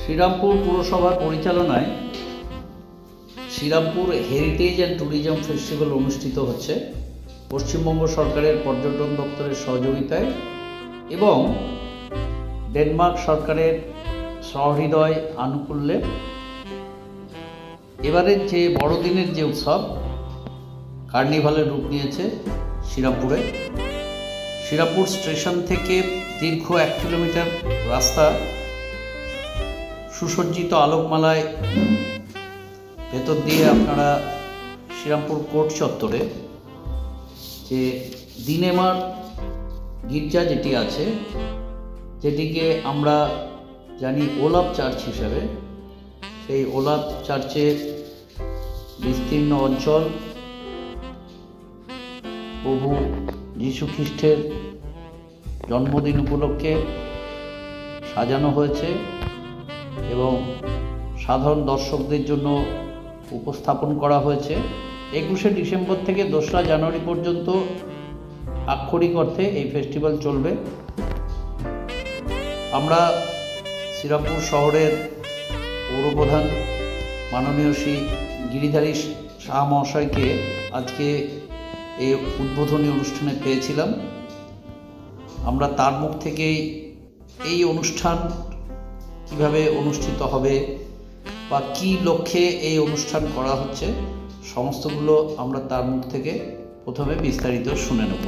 শ্রীরামপুর পুরসভার পরিচালনায় Serampore heritage and tourism festival অনুষ্ঠিত হচ্ছে পশ্চিমবঙ্গ সরকারের পর্যটন দপ্তরের সহযোগিতায় এবং ডেনমার্ক সরকারের সহৃদয় আনুকূল্যে। এবারের যে বড়দিনের যে উৎসব কার্নিভালের রূপ নিয়েছে শ্রীরামপুরে। শ্রীরামপুর স্টেশন থেকে দীর্ঘ 1 কিলোমিটার রাস্তা সুসজ্জিত আলোকমালায় ভেতর দিয়ে আপনারা শ্রীরামপুর কোর্ট চত্বরে যে দিনেমার গির্জা যেটি আছে, যেটিকে আমরা জানি ওলাভ চার্চ হিসাবে, সেই ওলাভ চার্চের বিস্তীর্ণ অঞ্চল প্রভু যীশু খ্রিস্টের জন্মদিন উপলক্ষে সাজানো হয়েছে এবং সাধারণ দর্শকদের জন্য উপস্থাপন করা হয়েছে। 21শে ডিসেম্বর থেকে 2রা জানুয়ারি পর্যন্ত আক্ষরিক অর্থে এই ফেস্টিভ্যাল চলবে। আমরা শ্রীরামপুর শহরের পৌরপ্রধান মাননীয় শ্রী গিরিধারী শাহ মহাশয়কে আজকে এই উদ্বোধনী অনুষ্ঠানে পেয়েছিলাম। আমরা তার মুখ থেকেই এই অনুষ্ঠান কিভাবে অনুষ্ঠিত হবে বা কী লক্ষ্যে এই অনুষ্ঠান করা হচ্ছে সমস্তগুলো আমরা তার মুখ থেকে প্রথমে বিস্তারিত শুনে নেব।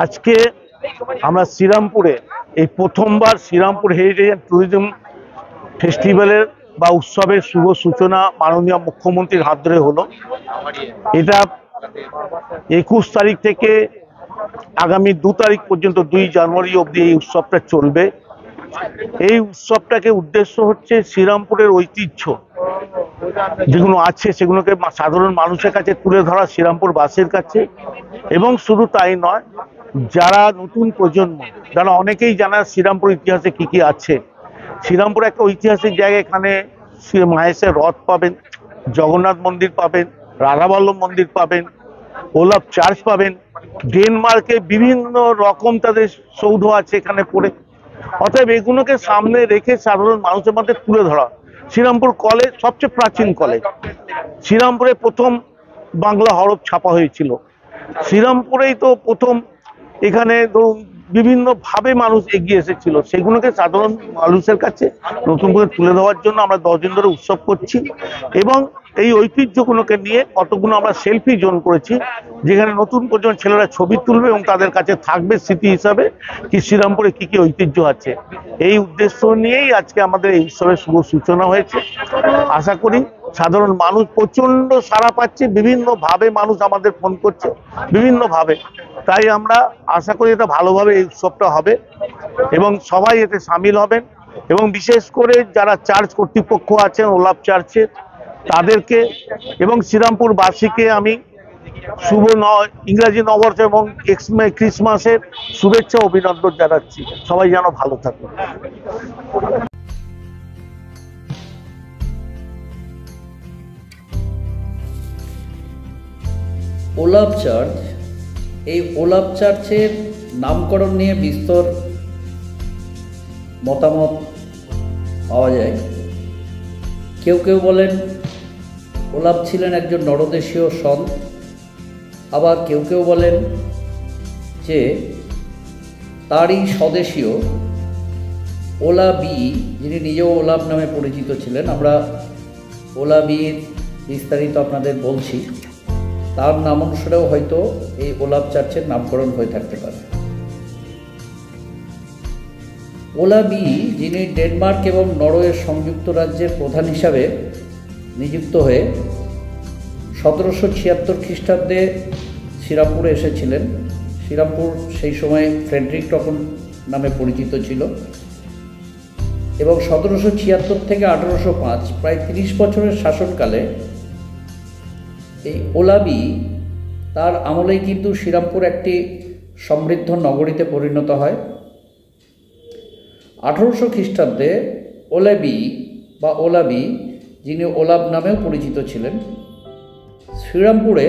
আজকে আমরা শ্রীরামপুরে এই প্রথমবার শ্রীরামপুর হেরিটেজ অ্যান্ড ট্যুরিজম ফেস্টিভ্যালের বা উৎসবের শুভ সূচনা মাননীয় মুখ্যমন্ত্রীর হাত ধরে হলো। এটা 21 তারিখ থেকে আগামী 2 তারিখ পর্যন্ত 2 জানুয়ারি অবধি এই উৎসবটা চলবে। এই উৎসবটাকে উদ্দেশ্য হচ্ছে শ্রীরামপুরের ঐতিহ্য যেগুলো আছে সেগুলোকে সাধারণ মানুষের কাছে তুলে ধরা, শ্রীরামপুরবাসীর কাছে। এবং শুধু তাই নয়, যারা নতুন প্রজন্ম, যারা অনেকেই জানা শ্রীরামপুর ইতিহাসে কি কি আছে। শ্রীরামপুর একটা ঐতিহাসিক জায়গা, এখানে মাহেশের রথ পাবেন, জগন্নাথ মন্দির পাবেন, রাধাবল্লভ মন্দির পাবেন, ওলাভ চার্চ পাবেন, ডেনমার্কে বিভিন্ন রকম তাদের সৌধ আছে এখানে পড়ে। অতএব এগুলোকে সামনে রেখে সাধারণ মানুষের মধ্যে তুলে ধরা। শ্রীরামপুর কলেজ সবচেয়ে প্রাচীন কলেজ, শ্রীরামপুরে প্রথম বাংলা হরফ ছাপা হয়েছিল, শ্রীরামপুরেই তো প্রথম। এখানে ধরুন বিভিন্নভাবে মানুষ এগিয়ে এসেছিল, সেগুলোকে সাধারণ মানুষের কাছে নতুন করে তুলে দেওয়ার জন্য আমরা 10 দিন ধরে উৎসব করছি। এবং এই ঐতিহ্যগুলোকে নিয়ে কতগুলো আমরা সেলফি জোন করেছি, যেখানে নতুন প্রজন্ম ছেলেরা ছবি তুলবে এবং তাদের কাছে থাকবে স্মৃতি হিসাবে কি শ্রীরামপুরে কি কি ঐতিহ্য আছে। এই উদ্দেশ্য নিয়েই আজকে আমাদের এই উৎসবের শুভ সূচনা হয়েছে। আশা করি সাধারণ মানুষ প্রচন্ড সাড়া পাচ্ছে, বিভিন্নভাবে মানুষ আমাদের ফোন করছে বিভিন্নভাবে। তাই আমরা আশা করি এটা ভালোভাবে এই উৎসবটা হবে এবং সবাই এতে সামিল হবেন। এবং বিশেষ করে যারা চার্চ কর্তৃপক্ষ আছেন ওলাভ চার্চের, তাদেরকে এবং শ্রীরামপুরবাসীকে আমি শুভ ইংরাজি নববর্ষ এবং ক্রিসমাসের শুভেচ্ছা অভিনন্দন জানাচ্ছি। সবাই যেন ভালো থাকুন। ওলাভ চার্চ, এই ওলাভ চার্চের নামকরণ নিয়ে বিস্তর মতামত পাওয়া যায়। কেউ কেউ বলেন ওলাভ ছিলেন একজন নরদেশীয় সন্ত, আবার কেউ কেউ বলেন যে তারই স্বদেশীয় ওলাবি, যিনি নিজেও ওলাভ নামে পরিচিত ছিলেন। আমরা ওলাবির বিস্তারিত আপনাদের বলছি, তার নাম অনুসারেও হয়তো এই ওলাভ চার্চের নামকরণ হয়ে থাকতে পারে। ওলাবি, যিনি ডেনমার্ক এবং নরওয়ের সংযুক্ত রাজ্যের প্রধান হিসাবে নিযুক্ত হয়ে 1776 খ্রিস্টাব্দে শ্রীরামপুরে এসেছিলেন। শ্রীরামপুর সেই সময় ফ্রেডরিক টকন নামে পরিচিত ছিল। এবং 1776 থেকে 1805 প্রায় 30 বছরের শাসনকালে এই ওলাবি তার আমলেই কিন্তু শ্রীরামপুর একটি সমৃদ্ধ নগরীতে পরিণত হয়। 1800 খ্রিস্টাব্দে ওলাবি যিনি ওলাব নামেও পরিচিত ছিলেন, শ্রীরামপুরে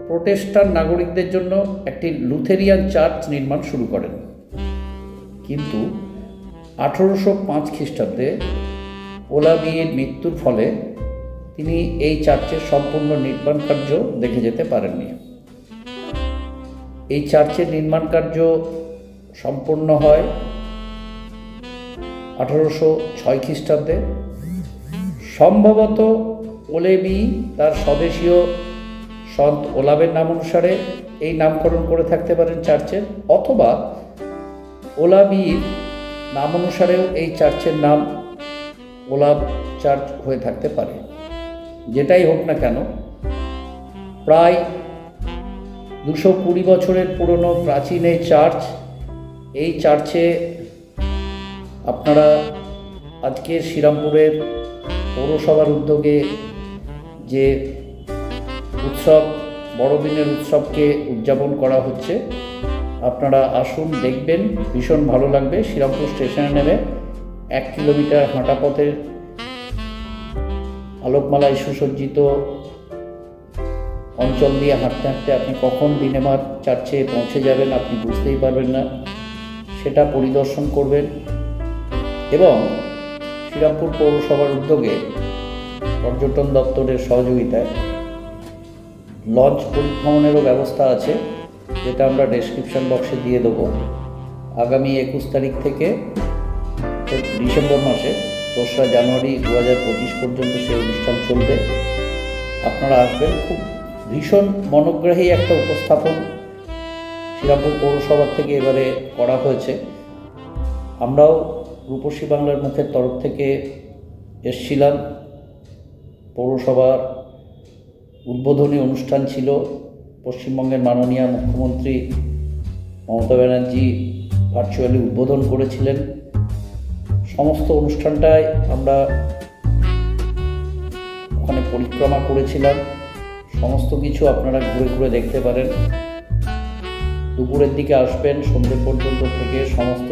প্রোটেস্ট্যান্ট নাগরিকদের জন্য একটি লুথেরিয়ান চার্চ নির্মাণ শুরু করেন। কিন্তু 1805 খ্রিস্টাব্দে ওলাবির মৃত্যুর ফলে তিনি এই চার্চের সম্পূর্ণ নির্মাণ কার্য দেখে যেতে পারেননি। এই চার্চের নির্মাণ কার্য সম্পূর্ণ হয় 1806 খ্রিস্টাব্দে। সম্ভবত ওলেবি তার স্বদেশীয় সন্ত ওলাবের নাম অনুসারে এই নামকরণ করে থাকতে পারেন চার্চের, অথবা ওলাবির নাম অনুসারেও এই চার্চের নাম ওলাব চার্চ হয়ে থাকতে পারে। যেটাই হোক না কেন, প্রায় 220 বছরের পুরনো প্রাচীন এই চার্চে আপনারা আজকে শ্রীরামপুরের পৌরসভার উদ্যোগে যে উৎসব, বড়দিনের উৎসবকে উদযাপন করা হচ্ছে, আপনারা আসুন, দেখবেন, ভীষণ ভালো লাগবে। শ্রীরামপুর স্টেশনে নেমে 1 কিলোমিটার হাঁটা পথের আলোকমালায় সুসজ্জিত অঞ্চল দিয়ে হাঁটতে হাঁটতে আপনি কখন দিনেমার চার্চে পৌঁছে যাবেন আপনি বুঝতেই পারবেন না। সেটা পরিদর্শন করবেন এবং শ্রীরামপুর পৌরসভার উদ্যোগে পর্যটন দপ্তরের সহযোগিতায় লঞ্চ পরিভ্রমণেরও ব্যবস্থা আছে, যেটা আমরা ডেসক্রিপশন বক্সে দিয়ে দেবো। আগামী 21 তারিখ থেকে ডিসেম্বর মাসে 2রা জানুয়ারি 2025 পর্যন্ত সেই অনুষ্ঠান চলবে। আপনারা আসবেন। খুব ভীষণ মনোগ্রাহী একটা উপস্থাপন শ্রীরামপুর পৌরসভা থেকে এবারে করা হয়েছে। আমরাও রূপসী বাংলার মুখের তরফ থেকে এসছিলাম। পৌরসভার উদ্বোধনী অনুষ্ঠান ছিল, পশ্চিমবঙ্গের মাননীয় মুখ্যমন্ত্রী মমতা ব্যানার্জি ভার্চুয়ালি উদ্বোধন করেছিলেন। সমস্ত অনুষ্ঠানটায় আমরা ওখানে পরিক্রমা করেছিলাম। সমস্ত কিছু আপনারা ঘুরে ঘুরে দেখতে পারেন। দুপুরের দিকে আসবেন, সন্ধ্যে পর্যন্ত থেকে সমস্ত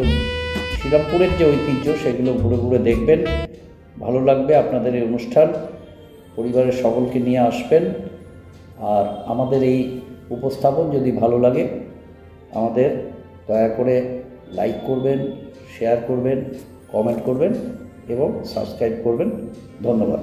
শ্রীরামপুরের যে ঐতিহ্য সেগুলো ঘুরে ঘুরে দেখবেন। ভালো লাগবে আপনাদের এই অনুষ্ঠান। পরিবারের সকলকে নিয়ে আসবেন। আর আমাদের এই উপস্থাপন যদি ভালো লাগে আমাদের দয়া করে লাইক করবেন, শেয়ার করবেন, কমেন্ট করবেন এবং সাবস্ক্রাইব করবেন। ধন্যবাদ।